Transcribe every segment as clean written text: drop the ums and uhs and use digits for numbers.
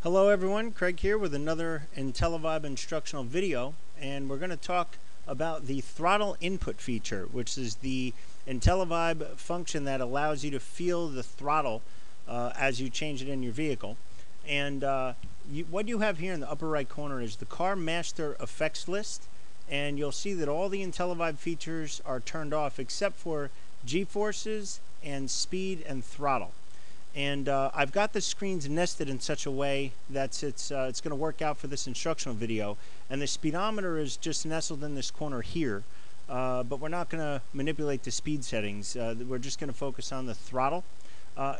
Hello everyone, Craig here with another intelliVIBE instructional video, and we're going to talk about the throttle input feature, which is the intelliVIBE function that allows you to feel the throttle as you change it in your vehicle. And what you have here in the upper right corner is the Car Master effects list, and you'll see that all the intelliVIBE features are turned off except for G-forces and speed and throttle. And I've got the screens nested in such a way that it's going to work out for this instructional video. And the speedometer is just nestled in this corner here, but we're not going to manipulate the speed settings. We're just going to focus on the throttle.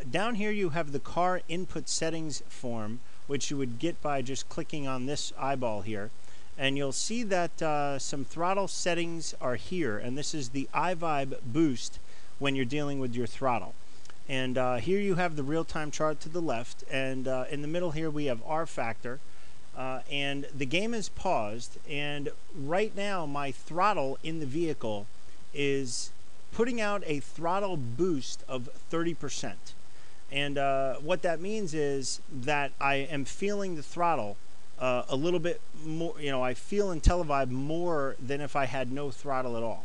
Down here you have the car input settings form, which you would get by just clicking on this eyeball here. And you'll see that some throttle settings are here, and this is the iVibe boost when you're dealing with your throttle. And here you have the real-time chart to the left, and in the middle here we have R factor, and the game is paused, and right now my throttle in the vehicle is putting out a throttle boost of 30%. And what that means is that I am feeling the throttle a little bit more, I feel intelliVIBE more than if I had no throttle at all.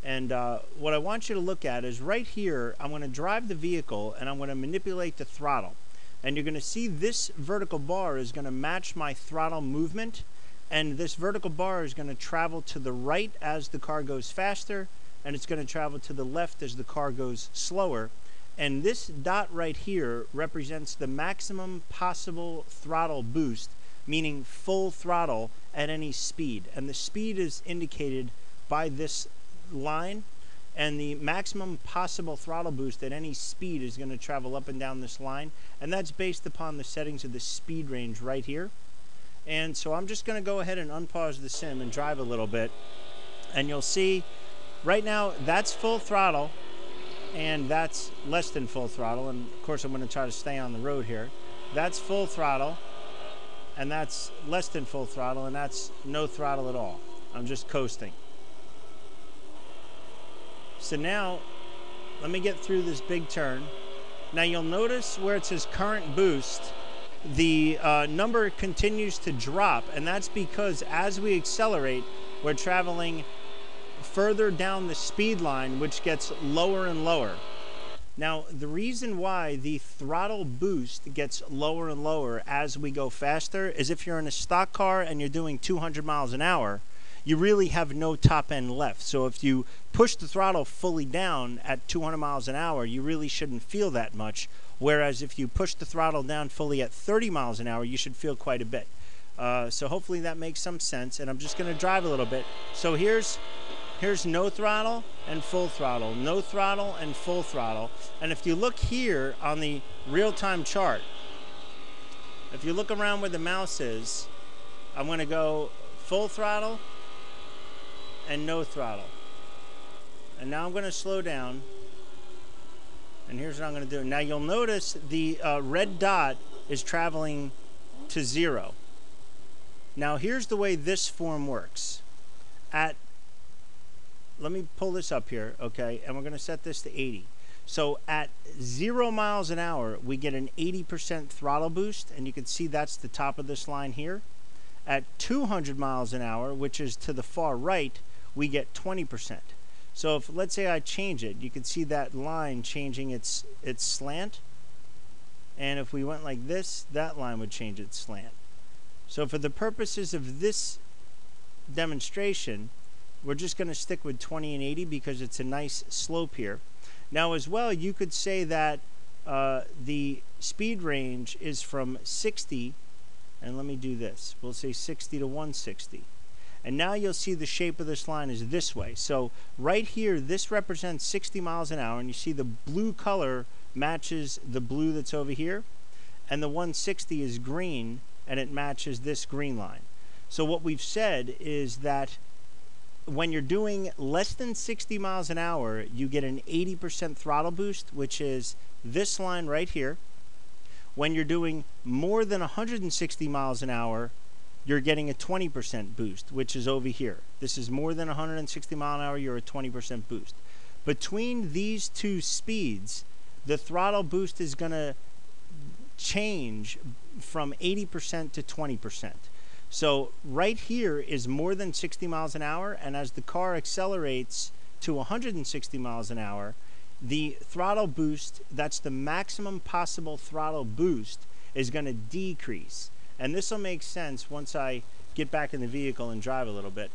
And what I want you to look at is right here, I'm going to drive the vehicle and I'm going to manipulate the throttle. And you're going to see this vertical bar is going to match my throttle movement. And this vertical bar is going to travel to the right as the car goes faster. And it's going to travel to the left as the car goes slower. And this dot right here represents the maximum possible throttle boost, meaning full throttle at any speed. And the speed is indicated by this line, and the maximum possible throttle boost at any speed is going to travel up and down this line, and that's based upon the settings of the speed range right here. And so I'm just going to go ahead and unpause the sim and drive a little bit, and you'll see right now that's full throttle and that's less than full throttle, and of course I'm going to try to stay on the road here. That's full throttle and that's less than full throttle, and that's no throttle at all. I'm just coasting. So now, let me get through this big turn. Now you'll notice where it says current boost, the number continues to drop, and that's because as we accelerate, we're traveling further down the speed line, which gets lower and lower. Now, the reason why the throttle boost gets lower and lower as we go faster is if you're in a stock car and you're doing 200 miles an hour, you really have no top end left. So if you push the throttle fully down at 200 miles an hour, you really shouldn't feel that much. Whereas if you push the throttle down fully at 30 miles an hour, you should feel quite a bit. So hopefully that makes some sense. And I'm just going to drive a little bit. So here's no throttle and full throttle, no throttle and full throttle. And if you look here on the real-time chart, if you look around where the mouse is, I'm going to go full throttle and no throttle. And now I'm going to slow down, and here's what I'm going to do. Now you'll notice the red dot is traveling to 0. Now here's the way this form works. Let me pull this up here, okay, and we're going to set this to 80. So at 0 miles an hour, we get an 80% throttle boost, and you can see that's the top of this line here. At 200 miles an hour, which is to the far right, we get 20%. So if, let's say I change it, you can see that line changing its slant. And if we went like this, that line would change its slant. So for the purposes of this demonstration, we're just going to stick with 20 and 80 because it's a nice slope here. Now as well, you could say that the speed range is from 60, and let me do this. We'll say 60 to 160. And now you'll see the shape of this line is this way. So right here, this represents 60 miles an hour, and you see the blue color matches the blue that's over here, and the 160 is green, and it matches this green line. So what we've said is that when you're doing less than 60 miles an hour, you get an 80% throttle boost, which is this line right here. When you're doing more than 160 miles an hour, you're getting a 20% boost, which is over here. This is more than 160 mile an hour, you're a 20% boost. Between these two speeds, the throttle boost is going to change from 80% to 20%. So right here is more than 60 miles an hour, and as the car accelerates to 160 miles an hour, the throttle boost, that's the maximum possible throttle boost, is going to decrease. And this will make sense once I get back in the vehicle and drive a little bit.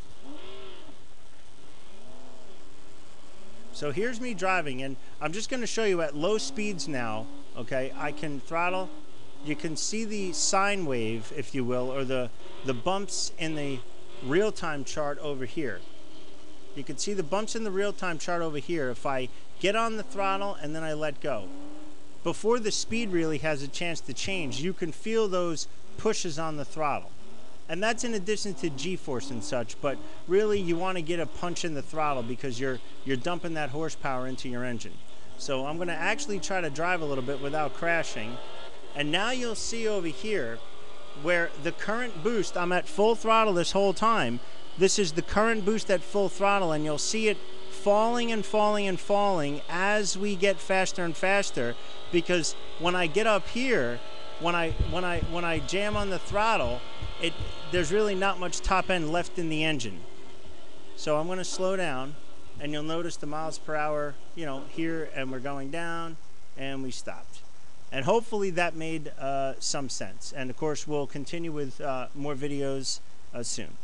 So here's me driving, and I'm just going to show you at low speeds now, okay, I can throttle. You can see the sine wave, if you will, or the bumps in the real-time chart over here. You can see the bumps in the real-time chart over here if I get on the throttle and then I let go. Before the speed really has a chance to change, you can feel those pushes on the throttle. And that's in addition to G-force and such, but really you want to get a punch in the throttle because you're dumping that horsepower into your engine. So I'm going to actually try to drive a little bit without crashing. And now you'll see over here where the current boost, I'm at full throttle this whole time. This is the current boost at full throttle, and you'll see it falling and falling and falling as we get faster and faster, because when I get up here, when I jam on the throttle, there's really not much top end left in the engine. So I'm going to slow down, and you'll notice the miles per hour, you know, here, and we're going down, and we stopped. And hopefully that made some sense. And of course, we'll continue with more videos soon.